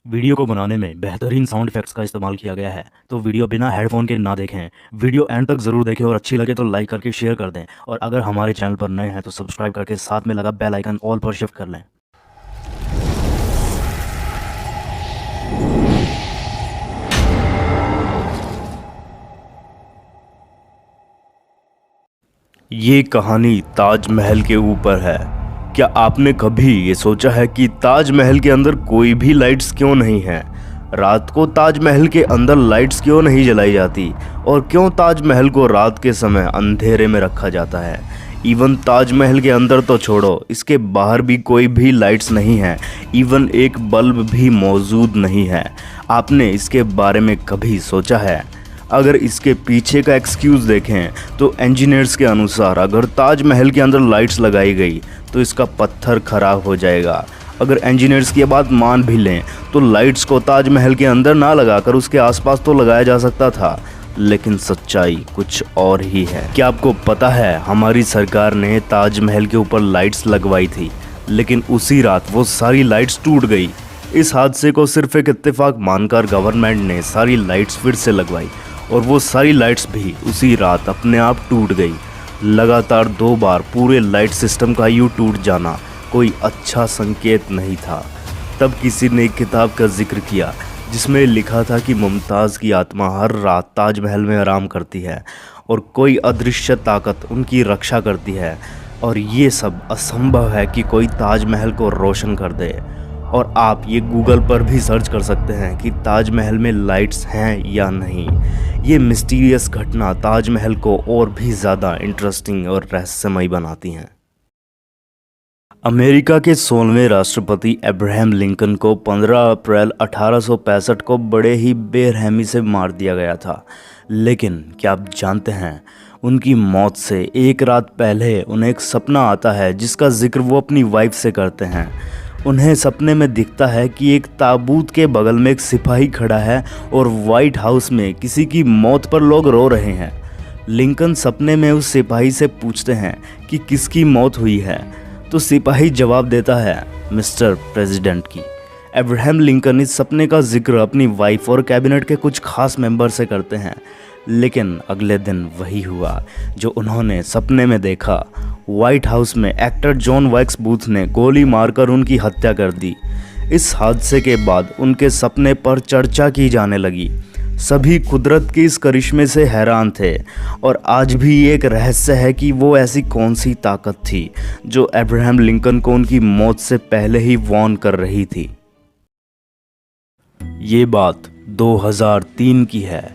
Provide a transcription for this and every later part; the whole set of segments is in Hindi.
वीडियो को बनाने में बेहतरीन साउंड इफेक्ट्स का इस्तेमाल किया गया है, तो वीडियो बिना हेडफोन के ना देखें। वीडियो एंड तक ज़रूर देखें और अच्छी लगे तो लाइक करके शेयर कर दें, और अगर हमारे चैनल पर नए हैं तो सब्सक्राइब करके साथ में लगा बेल आइकन ऑल पर शिफ्ट कर लें। ये कहानी ताजमहल के ऊपर है। क्या आपने कभी ये सोचा है कि ताजमहल के अंदर कोई भी लाइट्स क्यों नहीं है? रात को ताजमहल के अंदर लाइट्स क्यों नहीं जलाई जाती? और क्यों ताजमहल को रात के समय अंधेरे में रखा जाता है? इवन ताजमहल के अंदर तो छोड़ो, इसके बाहर भी कोई भी लाइट्स नहीं है। इवन एक बल्ब भी मौजूद नहीं है। आपने इसके बारे में कभी सोचा है? अगर इसके पीछे का एक्सक्यूज़ देखें तो इंजीनियर्स के अनुसार अगर ताजमहल के अंदर लाइट्स लगाई गई तो इसका पत्थर ख़राब हो जाएगा। अगर इंजीनियर्स की बात मान भी लें तो लाइट्स को ताजमहल के अंदर ना लगाकर उसके आसपास तो लगाया जा सकता था, लेकिन सच्चाई कुछ और ही है। क्या आपको पता है, हमारी सरकार ने ताजमहल के ऊपर लाइट्स लगवाई थी, लेकिन उसी रात वो सारी लाइट्स टूट गई। इस हादसे को सिर्फ एक इत्तेफाक मानकर गवर्नमेंट ने सारी लाइट्स फिर से लगवाई, और वो सारी लाइट्स भी उसी रात अपने आप टूट गई। लगातार 2 बार पूरे लाइट सिस्टम का यूं टूट जाना कोई अच्छा संकेत नहीं था। तब किसी ने एक किताब का जिक्र किया जिसमें लिखा था कि मुमताज़ की आत्मा हर रात ताजमहल में आराम करती है और कोई अदृश्य ताकत उनकी रक्षा करती है, और ये सब असंभव है कि कोई ताजमहल को रोशन कर दे। और आप ये गूगल पर भी सर्च कर सकते हैं कि ताजमहल में लाइट्स हैं या नहीं। ये मिस्टीरियस घटना ताजमहल को और भी ज़्यादा इंटरेस्टिंग और रहस्यमयी बनाती हैं। अमेरिका के 16वें राष्ट्रपति अब्राहम लिंकन को 15 अप्रैल 1865 को बड़े ही बेरहमी से मार दिया गया था। लेकिन क्या आप जानते हैं, उनकी मौत से एक रात पहले उन्हें एक सपना आता है जिसका जिक्र वो अपनी वाइफ से करते हैं। उन्हें सपने में दिखता है कि एक ताबूत के बगल में एक सिपाही खड़ा है और वाइट हाउस में किसी की मौत पर लोग रो रहे हैं। लिंकन सपने में उस सिपाही से पूछते हैं कि किसकी मौत हुई है, तो सिपाही जवाब देता है, मिस्टर प्रेसिडेंट की। अब्राहम लिंकन इस सपने का जिक्र अपनी वाइफ और कैबिनेट के कुछ खास मेंबर से करते हैं, लेकिन अगले दिन वही हुआ जो उन्होंने सपने में देखा। व्हाइट हाउस में एक्टर जॉन वैक्स बूथ ने गोली मारकर उनकी हत्या कर दी। इस हादसे के बाद उनके सपने पर चर्चा की जाने लगी। सभी कुदरत के इस करिश्मे से हैरान थे, और आज भी एक रहस्य है कि वो ऐसी कौन सी ताकत थी जो अब्राहम लिंकन को उनकी मौत से पहले ही वार्न कर रही थी। ये बात 2003 की है।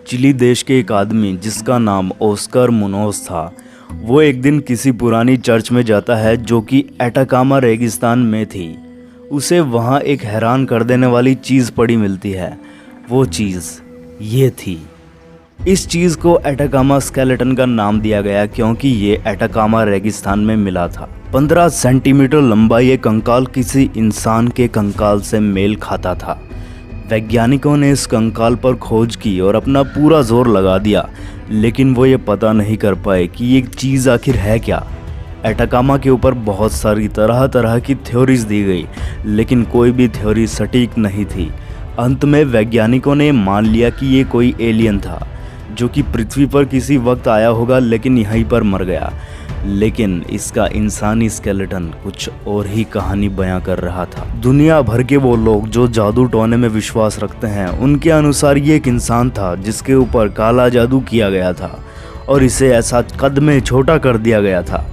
चिली देश के एक आदमी जिसका नाम ऑस्कर मुनोज था, वो एक दिन किसी पुरानी चर्च में जाता है जो कि एटाकामा रेगिस्तान में थी। उसे वहाँ एक हैरान कर देने वाली चीज़ पड़ी मिलती है। वो चीज़ ये थी। इस चीज़ को एटाकामा स्केलेटन का नाम दिया गया क्योंकि ये एटाकामा रेगिस्तान में मिला था। 15 सेंटीमीटर लंबा ये कंकाल किसी इंसान के कंकाल से मेल खाता था। वैज्ञानिकों ने इस कंकाल पर खोज की और अपना पूरा जोर लगा दिया, लेकिन वो ये पता नहीं कर पाए कि ये चीज़ आखिर है क्या। एटाकामा के ऊपर बहुत सारी तरह तरह की थ्योरीज दी गई, लेकिन कोई भी थ्योरी सटीक नहीं थी। अंत में वैज्ञानिकों ने मान लिया कि ये कोई एलियन था जो कि पृथ्वी पर किसी वक्त आया होगा, लेकिन यहीं पर मर गया। लेकिन इसका इंसानी स्केलेटन कुछ और ही कहानी बयां कर रहा था। दुनिया भर के वो लोग जो जादू टोने में विश्वास रखते हैं, उनके अनुसार ये एक इंसान था जिसके ऊपर काला जादू किया गया था और इसे ऐसा कद में छोटा कर दिया गया था।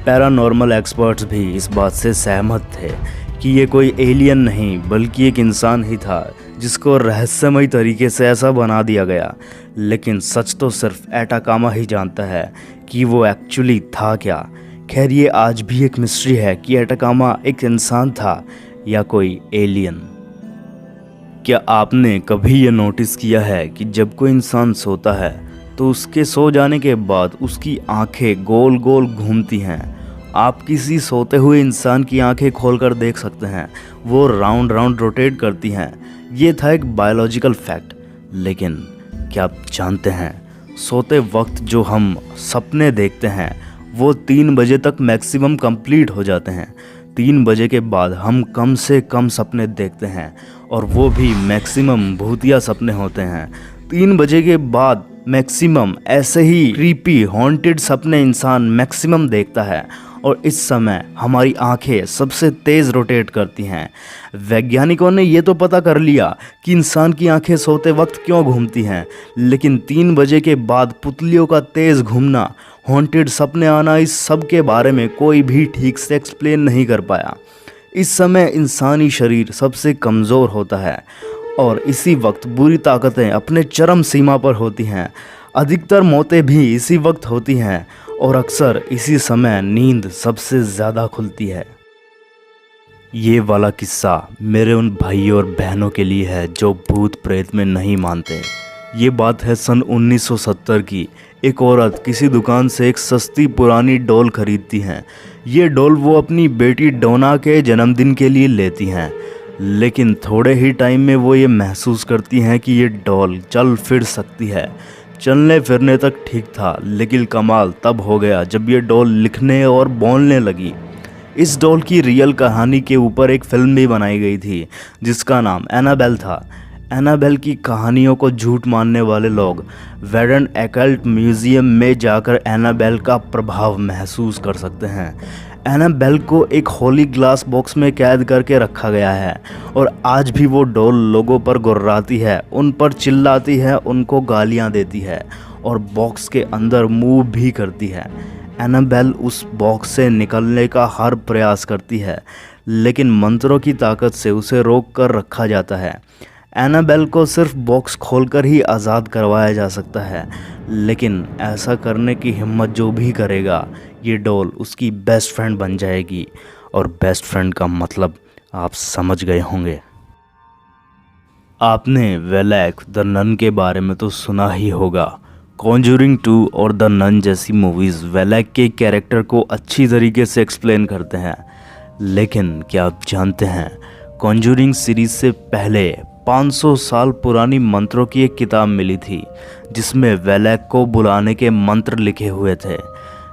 पैरानॉर्मल एक्सपर्ट्स भी इस बात से सहमत थे कि ये कोई एलियन नहीं बल्कि एक इंसान ही था जिसको रहस्यमयी तरीके से ऐसा बना दिया गया। लेकिन सच तो सिर्फ एटाकामा ही जानता है कि वो एक्चुअली था क्या। खैर, ये आज भी एक मिस्ट्री है कि एटाकामा एक इंसान था या कोई एलियन। क्या आपने कभी ये नोटिस किया है कि जब कोई इंसान सोता है तो उसके सो जाने के बाद उसकी आंखें गोल गोल घूमती हैं? आप किसी सोते हुए इंसान की आंखें खोलकर देख सकते हैं, वो राउंड राउंड रोटेट करती हैं। ये था एक बायोलॉजिकल फैक्ट। लेकिन क्या आप जानते हैं, सोते वक्त जो हम सपने देखते हैं वो 3 बजे तक मैक्सिमम कंप्लीट हो जाते हैं। 3 बजे के बाद हम कम से कम सपने देखते हैं, और वो भी मैक्सिमम भूतिया सपने होते हैं। 3 बजे के बाद मैक्सिमम ऐसे ही क्रीपी हॉन्टेड सपने इंसान मैक्सिमम देखता है, और इस समय हमारी आंखें सबसे तेज़ रोटेट करती हैं। वैज्ञानिकों ने ये तो पता कर लिया कि इंसान की आंखें सोते वक्त क्यों घूमती हैं, लेकिन 3 बजे के बाद पुतलियों का तेज़ घूमना, हॉन्टेड सपने आना, इस सब के बारे में कोई भी ठीक से एक्सप्लेन नहीं कर पाया। इस समय इंसानी शरीर सबसे कमज़ोर होता है, और इसी वक्त बुरी ताकतें अपने चरम सीमा पर होती हैं। अधिकतर मौतें भी इसी वक्त होती हैं, और अक्सर इसी समय नींद सबसे ज़्यादा खुलती है। ये वाला किस्सा मेरे उन भाइयों और बहनों के लिए है जो भूत प्रेत में नहीं मानते। ये बात है सन 1970 की। एक औरत किसी दुकान से एक सस्ती पुरानी डॉल खरीदती हैं। ये डॉल वो अपनी बेटी डोना के जन्मदिन के लिए लेती हैं, लेकिन थोड़े ही टाइम में वो ये महसूस करती हैं कि ये डॉल चल फिर सकती है। चलने फिरने तक ठीक था, लेकिन कमाल तब हो गया जब ये डॉल लिखने और बोलने लगी। इस डॉल की रियल कहानी के ऊपर एक फिल्म भी बनाई गई थी जिसका नाम एनाबेल था। एनाबेल की कहानियों को झूठ मानने वाले लोग वेरन एकल्ट म्यूज़ियम में जाकर एनाबेल का प्रभाव महसूस कर सकते हैं। एनाबेल को एक होली ग्लास बॉक्स में कैद करके रखा गया है, और आज भी वो डॉल लोगों पर गुर्राती है, उन पर चिल्लाती है, उनको गालियां देती है, और बॉक्स के अंदर मूव भी करती है। एनाबेल उस बॉक्स से निकलने का हर प्रयास करती है, लेकिन मंत्रों की ताकत से उसे रोक कर रखा जाता है। एनाबेल को सिर्फ बॉक्स खोलकर ही आज़ाद करवाया जा सकता है, लेकिन ऐसा करने की हिम्मत जो भी करेगा, ये डॉल उसकी बेस्ट फ्रेंड बन जाएगी। और बेस्ट फ्रेंड का मतलब आप समझ गए होंगे। आपने वेलैक द नन के बारे में तो सुना ही होगा। कॉन्जूरिंग 2 और द नन जैसी मूवीज़ वेलैक के कैरेक्टर को अच्छी तरीके से एक्सप्लेन करते हैं, लेकिन क्या आप जानते हैं कॉन्जूरिंग सीरीज़ से पहले 500 साल पुरानी मंत्रों की एक किताब मिली थी जिसमें वेलैक को बुलाने के मंत्र लिखे हुए थे,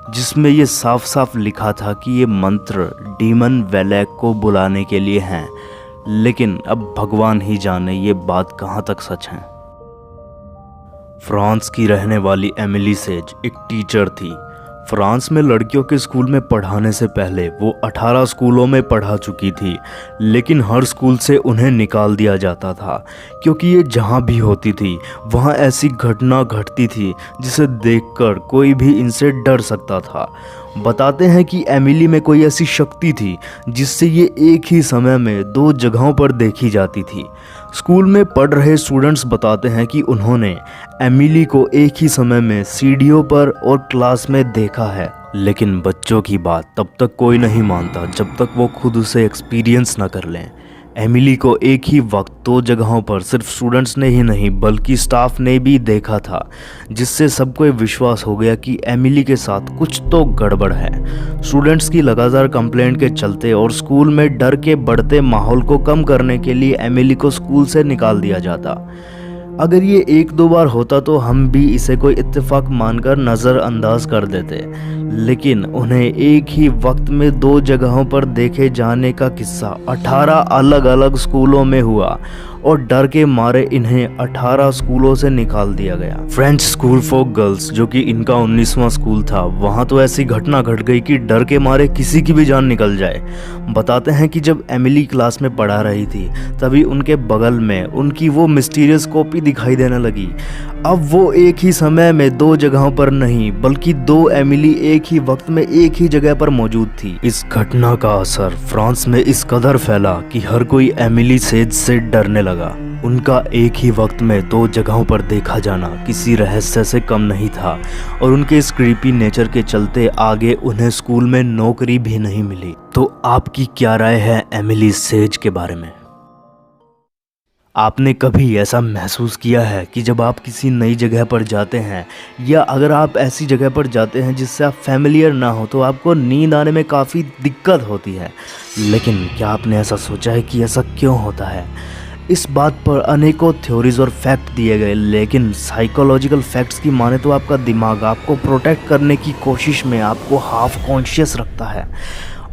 जिसमें ये साफ साफ लिखा था कि ये मंत्र डीमन वेलैक को बुलाने के लिए हैं। लेकिन अब भगवान ही जाने ये बात कहाँ तक सच है। फ्रांस की रहने वाली एमिली सेज एक टीचर थी। फ्रांस में लड़कियों के स्कूल में पढ़ाने से पहले वो 18 स्कूलों में पढ़ा चुकी थी, लेकिन हर स्कूल से उन्हें निकाल दिया जाता था क्योंकि ये जहाँ भी होती थी वहाँ ऐसी घटना घटती थी जिसे देखकर कोई भी इनसे डर सकता था। बताते हैं कि एमिली में कोई ऐसी शक्ति थी जिससे ये एक ही समय में 2 जगहों पर देखी जाती थी। स्कूल में पढ़ रहे स्टूडेंट्स बताते हैं कि उन्होंने एमिली को एक ही समय में सीढ़ियों पर और क्लास में देखा है, लेकिन बच्चों की बात तब तक कोई नहीं मानता जब तक वो खुद उसे एक्सपीरियंस ना कर लें। एमिली को एक ही वक्त 2 जगहों पर सिर्फ स्टूडेंट्स ने ही नहीं बल्कि स्टाफ ने भी देखा था, जिससे सबको विश्वास हो गया कि एमिली के साथ कुछ तो गड़बड़ है। स्टूडेंट्स की लगातार कंप्लेंट के चलते और स्कूल में डर के बढ़ते माहौल को कम करने के लिए एमिली को स्कूल से निकाल दिया जाता। अगर ये 1-2 बार होता तो हम भी इसे कोई इत्तेफाक मानकर नज़रअंदाज कर देते, लेकिन उन्हें एक ही वक्त में 2 जगहों पर देखे जाने का किस्सा 18 अलग अलग स्कूलों में हुआ और डर के मारे इन्हें 18 स्कूलों से निकाल दिया गया। फ्रेंच स्कूल फॉर गर्ल्स, जो कि इनका 19वां स्कूल था, वहाँ तो ऐसी घटना घट गई कि डर के मारे किसी की भी जान निकल जाए। बताते हैं कि जब एमिली क्लास में पढ़ा रही थी तभी उनके बगल में उनकी वो मिस्टीरियस कॉपी दिखाई देने लगी। अब वो एक ही समय में 2 जगहों पर नहीं बल्कि 2 एमिली एक ही वक्त में एक ही जगह पर मौजूद थी। इस घटना का असर फ्रांस में इस कदर फैला कि हर कोई एमिली सेज से डरने लगा। उनका एक ही वक्त में 2 जगहों पर देखा जाना किसी रहस्य से कम नहीं था, और उनके इस क्रीपी नेचर के चलते आगे उन्हें स्कूल में नौकरी भी नहीं मिली। तो आपकी क्या राय है एमिली सेज के बारे में? आपने कभी ऐसा महसूस किया है कि जब आप किसी नई जगह पर जाते हैं या अगर आप ऐसी जगह पर जाते हैं जिससे आप फैमिलियर ना हो तो आपको नींद आने में काफ़ी दिक्कत होती है? लेकिन क्या आपने ऐसा सोचा है कि ऐसा क्यों होता है? इस बात पर अनेकों थ्योरीज और फैक्ट दिए गए, लेकिन साइकोलॉजिकल फैक्ट्स की माने तो आपका दिमाग आपको प्रोटेक्ट करने की कोशिश में आपको हाफ कॉन्शियस रखता है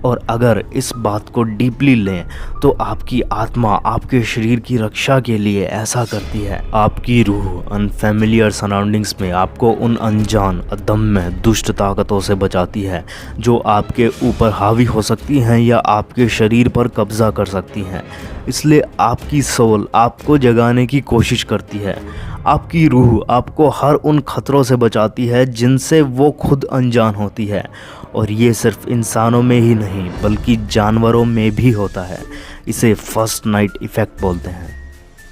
और अगर इस बात को डीपली लें तो आपकी आत्मा आपके शरीर की रक्षा के लिए ऐसा करती है। आपकी रूह अनफैमिलियर सराउंडिंग्स में आपको उन अनजान, अदम्य, दुष्ट ताकतों से बचाती है जो आपके ऊपर हावी हो सकती हैं या आपके शरीर पर कब्जा कर सकती हैं। इसलिए आपकी सोल आपको जगाने की कोशिश करती है। आपकी रूह आपको हर उन खतरों से बचाती है जिनसे वो खुद अनजान होती है, और ये सिर्फ इंसानों में ही नहीं बल्कि जानवरों में भी होता है। इसे फर्स्ट नाइट इफ़ेक्ट बोलते हैं।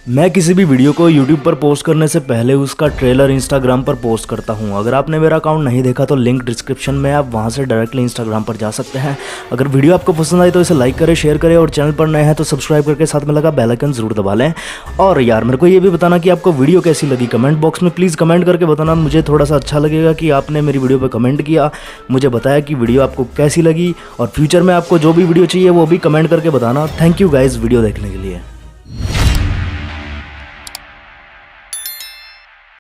मैं किसी भी वीडियो को YouTube पर पोस्ट करने से पहले उसका ट्रेलर Instagram पर पोस्ट करता हूं। अगर आपने मेरा अकाउंट नहीं देखा तो लिंक डिस्क्रिप्शन में, आप वहां से डायरेक्टली Instagram पर जा सकते हैं। अगर वीडियो आपको पसंद आई तो इसे लाइक करें, शेयर करें, और चैनल पर नए हैं तो सब्सक्राइब करके साथ में लगा बेल आइकन जरूर दबा लें। और यार मेरे को ये भी बताना कि आपको वीडियो कैसी लगी, कमेंट बॉक्स में प्लीज़ कमेंट करके बताना। मुझे थोड़ा सा अच्छा लगेगा कि आपने मेरी वीडियो पर कमेंट किया, मुझे बताया कि वीडियो आपको कैसी लगी, और फ्यूचर में आपको जो भी वीडियो चाहिए वो भी कमेंट करके बताना। थैंक यू गाइज़ वीडियो देखने के लिए।